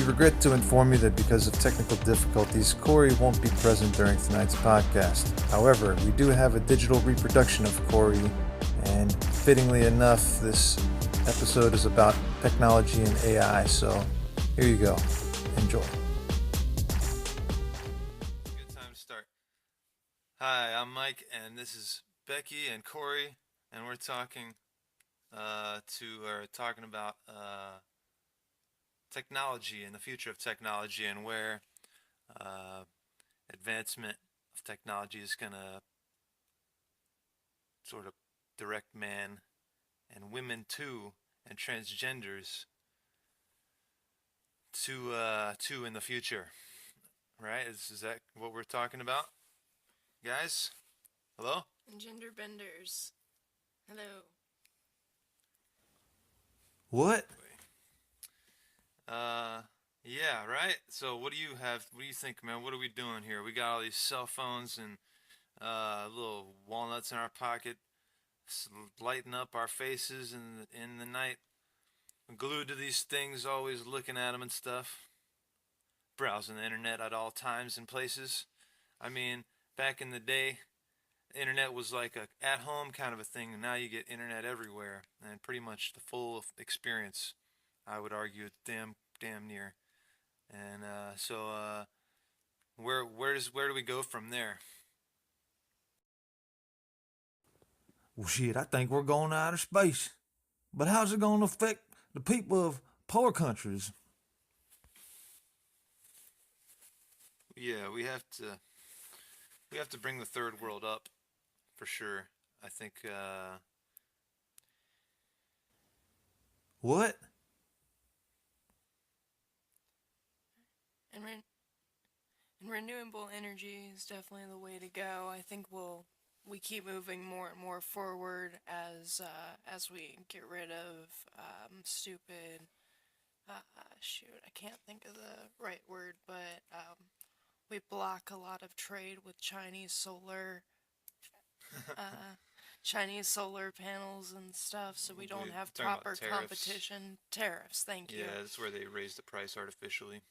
We regret to inform you that because of technical difficulties, Corey won't be present during tonight's podcast. However, we do have a digital reproduction of Corey, and fittingly enough, this episode is about technology and AI, so here you go. Enjoy. Good time to start. Hi, I'm Mike, and this is Becky and Corey, and we're talking about technology and the future of technology and where advancement of technology is going to sort of direct man and women too and transgenders to in the future, right? Is that what we're talking about, guys? Hello? And gender benders. Hello. What? Yeah, right? So what do you think, man? What are we doing here? We got all these cell phones and little walnuts in our pocket, lighting up our faces in the night. We're glued to these things, always looking at them and stuff. Browsing the internet at all times and places. I mean, back in the day, the internet was like a at-home kind of a thing, and now you get internet everywhere, and pretty much the full experience, I would argue, damn near. And where do we go from there? Well, shit, I think we're going to outer space. But how's it going to affect the people of poor countries? Yeah, we have to bring the third world up, for sure. I think. What? And renewable energy is definitely the way to go. I think we keep moving more and more forward as we get rid of stupid. Shoot, I can't think of the right word, but we block a lot of trade with Chinese solar panels and stuff, so we don't have proper competition. Tariffs, thank you. Yeah, that's where they raise the price artificially.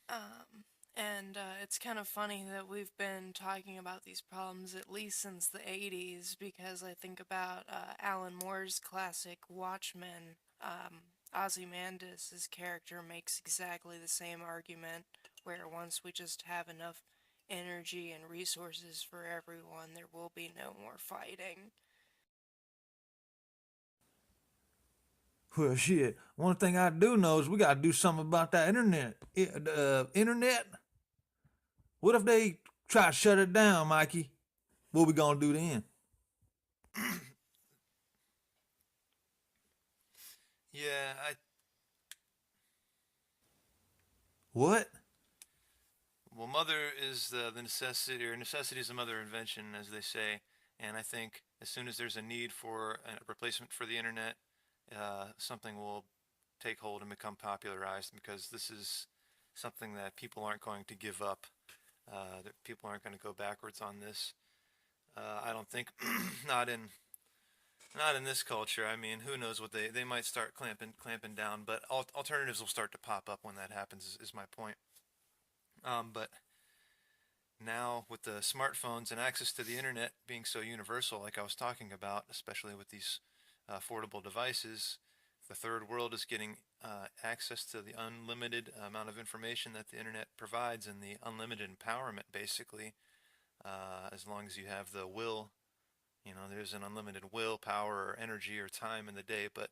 And it's kind of funny that we've been talking about these problems at least since the 80s, because I think about Alan Moore's classic Watchmen. Ozymandias' character makes exactly the same argument, where once we just have enough energy and resources for everyone, there will be no more fighting. Well, shit, one thing I do know is we got to do something about that internet. Internet? What if they try to shut it down, Mikey? What we gonna do then? Yeah, What? Well, mother is the necessity, or necessity is the mother of invention, as they say. And I think as soon as there's a need for a replacement for the internet, something will take hold and become popularized, because this is something that people aren't going to give up. That people aren't going to go backwards on this. I don't think, not in this culture. I mean, who knows what they might start clamping down, but alternatives will start to pop up when that happens. Is my point. But now with the smartphones and access to the internet being so universal, like I was talking about, especially with these affordable devices, the third world is getting access to the unlimited amount of information that the internet provides, and the unlimited empowerment, basically, as long as you have the will. There's an unlimited will, power, or energy, or time in the day, but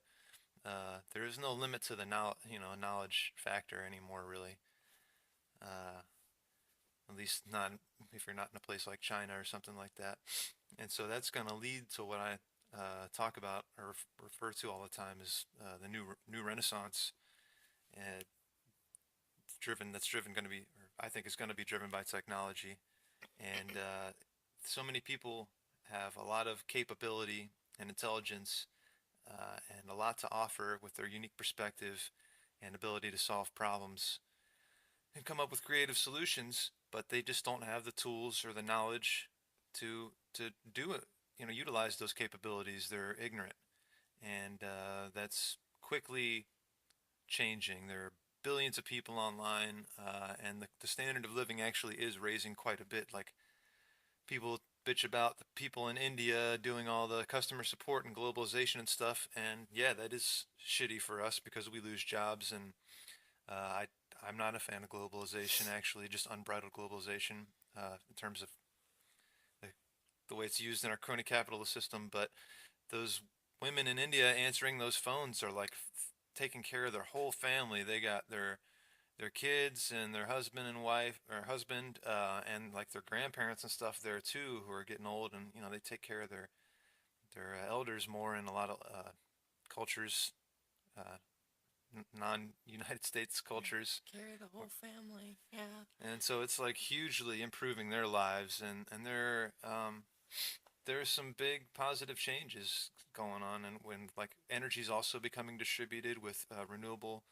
there is no limit to the knowledge factor anymore, really. At least not if you're not in a place like China or something like that. And so that's going to lead to what I talk about or refer to all the time as the new Renaissance, and driven going to be, or I think is going to be driven by technology. And so many people have a lot of capability and intelligence and a lot to offer with their unique perspective and ability to solve problems and come up with creative solutions, but they just don't have the tools or the knowledge to do it. Utilize those capabilities. They're ignorant, and that's quickly changing. They're billions of people online, and the standard of living actually is raising quite a bit. Like people bitch about the people in India doing all the customer support and globalization and stuff, and yeah, that is shitty for us because we lose jobs. And I'm not a fan of globalization, actually, just unbridled globalization in terms of the, the way it's used in our crony capitalist system. But those women in India answering those phones are like taking care of their whole family. They got their kids and their husband and wife or husband and like their grandparents and stuff there too who are getting old, and you know they take care of their elders more in a lot of cultures, uh, non-United States cultures. Carry the whole family. Yeah. And so it's like hugely improving their lives, and there's some big positive changes going on, and when like energy is also becoming distributed with renewable,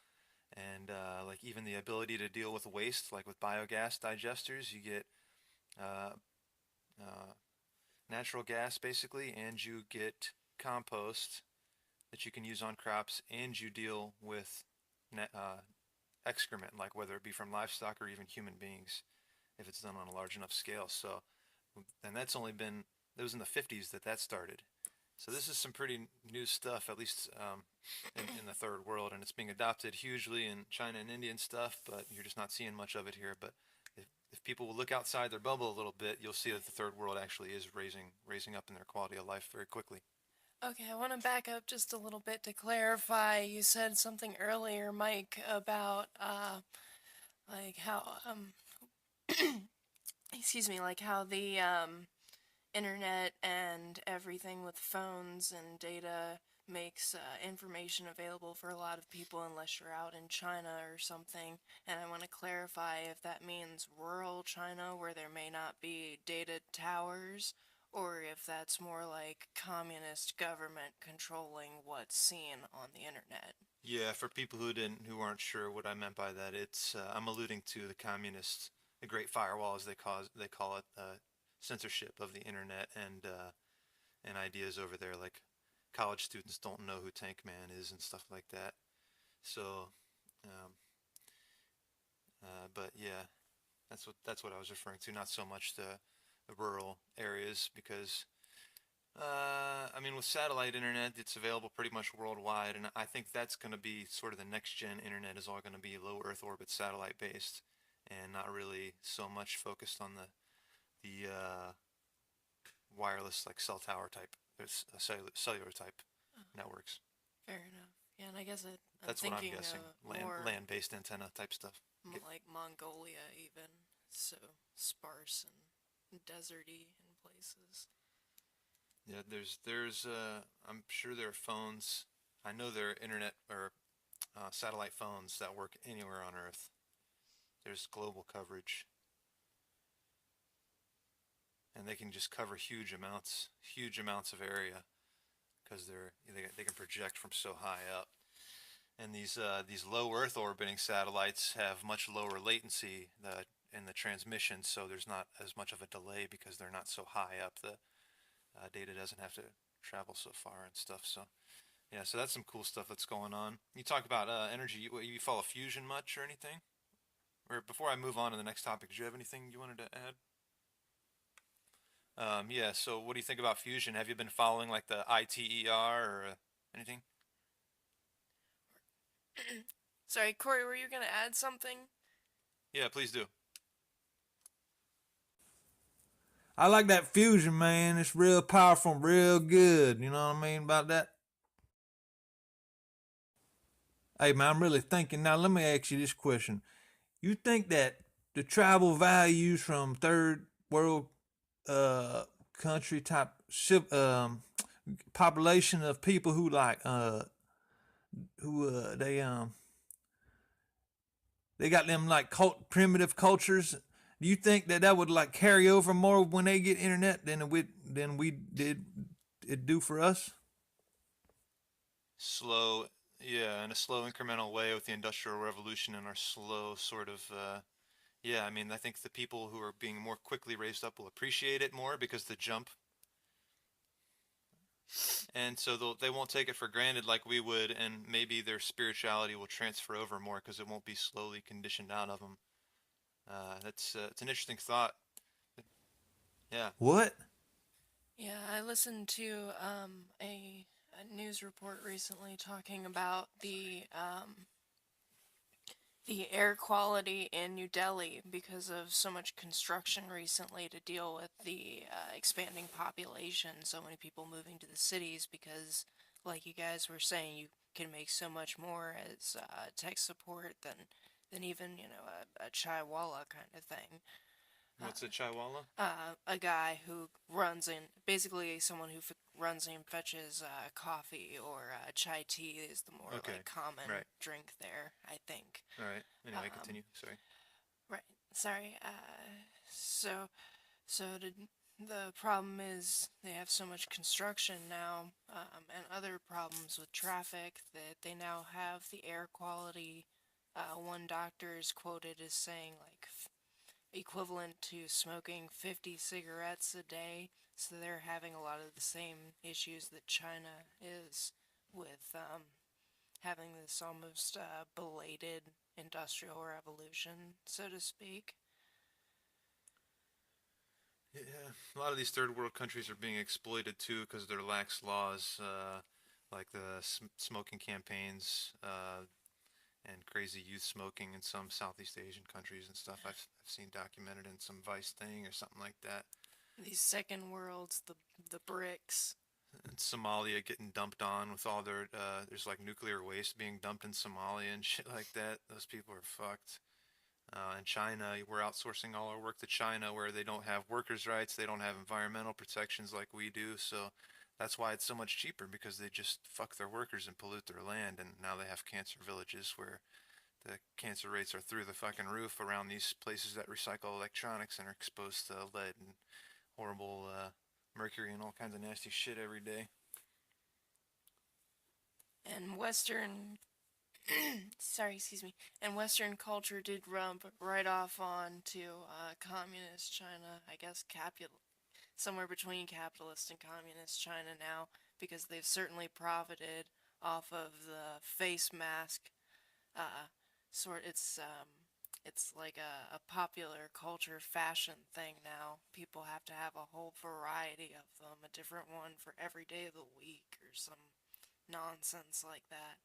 and like even the ability to deal with waste, like with biogas digesters, you get uh, uh, natural gas basically, and you get compost that you can use on crops, and you deal with excrement, like whether it be from livestock or even human beings, if it's done on a large enough scale. So, and that's only been, it was in the 50s that that started. So this is some pretty new stuff, at least in the third world, and it's being adopted hugely in China and India and stuff, but you're just not seeing much of it here. But if people will look outside their bubble a little bit, you'll see that the third world actually is raising up in their quality of life very quickly. Okay, I want to back up just a little bit to clarify. You said something earlier, Mike, about like how excuse me, like how the internet and everything with phones and data makes information available for a lot of people unless you're out in China or something. And I want to clarify if that means rural China where there may not be data towers, or if that's more like communist government controlling what's seen on the internet. Yeah, for people who aren't sure what I meant by that, it's I'm alluding to the communists, the Great Firewall, as they call it, censorship of the internet, and ideas over there. Like college students don't know who Tank Man is and stuff like that. So, um, but yeah, that's what I was referring to. Not so much the rural areas because I mean, with satellite internet, it's available pretty much worldwide, and I think that's going to be sort of the next gen internet is all going to be low Earth orbit satellite based, and not really so much focused on the wireless like cell tower type, cellular type Oh, networks. fair enough. Yeah, and I guess I'm That's what I'm thinking guessing. more Land based antenna type stuff. like Mongolia, even so sparse and deserty in places. Yeah, there's I'm sure there are phones. I know there are internet or satellite phones that work anywhere on Earth. There's global coverage, and they can just cover huge amounts of area because they can project from so high up. And these low Earth orbiting satellites have much lower latency in the transmission, so there's not as much of a delay because they're not so high up. The data doesn't have to travel so far and stuff. So yeah, so that's some cool stuff that's going on. You talk about energy. You follow fusion much or anything? Or before I move on to the next topic, do you have anything you wanted to add? Yeah, so what do you think about fusion? Have you been following like the ITER or anything? Sorry, Corey, were you gonna add something? Yeah, please do. I like that fusion, man. It's real powerful, and real good. You know what I mean about that? Hey, man, I'm really thinking now. Let me ask you this question: you think that the tribal values from third world uh country type population of people who like who they got them like primitive cultures. Do you think that that would like carry over more when they get internet than we did it do for us? Slow, yeah, in a slow incremental way with the Industrial Revolution and our slow sort of, yeah, I mean, I think the people who are being more quickly raised up will appreciate it more because the jump And so they won't take it for granted like we would, and maybe their spirituality will transfer over more because it won't be slowly conditioned out of them. That's it's an interesting thought. Yeah. What? Yeah, I listened to a news report recently talking about the air quality in New Delhi because of so much construction recently to deal with the expanding population. So many people moving to the cities because, like you guys were saying, you can make so much more as tech support than even a chai walla kind of thing. What's a chaiwala? A guy who runs in basically someone who runs and fetches coffee or chai tea is the more Okay. like common Right. drink there, I think. All right. Anyway, Um, continue. Sorry. right. Sorry. So so the problem is they have so much construction now, and other problems with traffic that they now have the air quality. One doctor is quoted as saying like equivalent to smoking 50 cigarettes a day. So they're having a lot of the same issues that China is with having this almost belated industrial revolution, so to speak. Yeah, a lot of these third world countries are being exploited too because of their lax laws, like the smoking campaigns and crazy youth smoking in some Southeast Asian countries and stuff. I've seen documented in some Vice thing or something like that. These second worlds, the BRICS. And Somalia getting dumped on with all their there's like nuclear waste being dumped in Somalia and shit like that. Those people are fucked. In China, we're outsourcing all our work to China where they don't have workers' rights, they don't have environmental protections like we do. So that's why it's so much cheaper because they just fuck their workers and pollute their land. And now they have cancer villages where the cancer rates are through the fucking roof around these places that recycle electronics and are exposed to lead and horrible mercury and all kinds of nasty shit every day. And Western sorry, excuse me, and Western culture did rub right off on to communist China. I guess somewhere between capitalist and communist China now, because they've certainly profited off of the face mask. Uh, it's like a popular culture fashion thing now. People have to have a whole variety of them, a different one for every day of the week or some nonsense like that.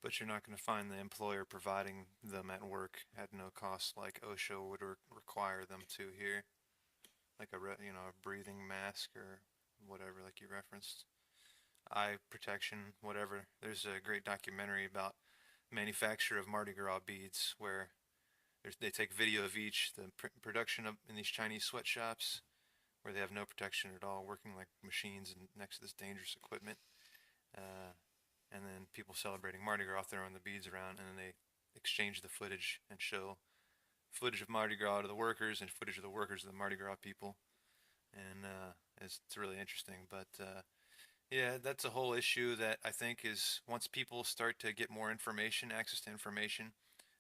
But you're not going to find the employer providing them at work at no cost like OSHA would require them to here, like a breathing mask or whatever, like you referenced, eye protection, whatever. There's a great documentary about manufacture of Mardi Gras beads where they take video of each the production of in these Chinese sweatshops where they have no protection at all, working like machines and next to this dangerous equipment. Uh, and then people celebrating Mardi Gras throwing the beads around, and then they exchange the footage and show footage of Mardi Gras to the workers and footage of the workers to the Mardi Gras people, and it's really interesting. But yeah, that's a whole issue that I think is once people start to get more information, access to information,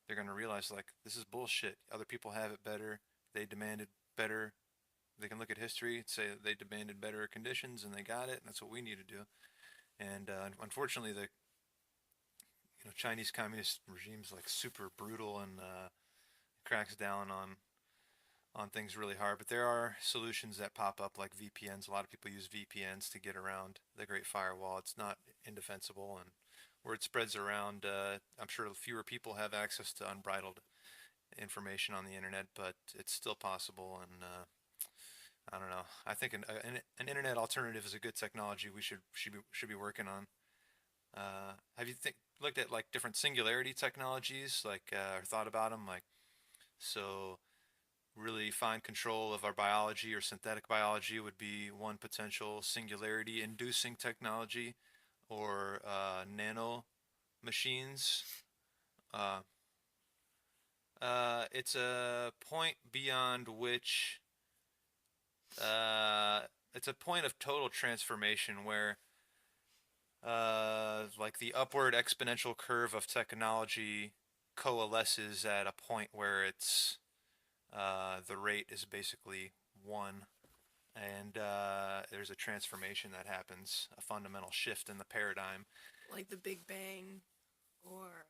they're gonna realize like this is bullshit. Other people have it better. They demanded better. They can look at history and say they demanded better conditions and they got it, and that's what we need to do. And unfortunately, the Chinese communist regime's like super brutal and cracks down on things really hard. But there are solutions that pop up like VPNs. A lot of people use VPNs to get around the Great Firewall. It's not indefensible, and word spreads around. I'm sure fewer people have access to unbridled information on the internet, but it's still possible. And I don't know. I think an internet alternative is a good technology we should be working on. Have you looked at like different singularity technologies, like or thought about them, like so really fine control of our biology or synthetic biology would be one potential singularity inducing technology, or nano machines. Uh, it's a point beyond which uh, it's a point of total transformation where like the upward exponential curve of technology coalesces at a point where it's the rate is basically one. and there's a transformation that happens, a fundamental shift in the paradigm. Like the Big Bang or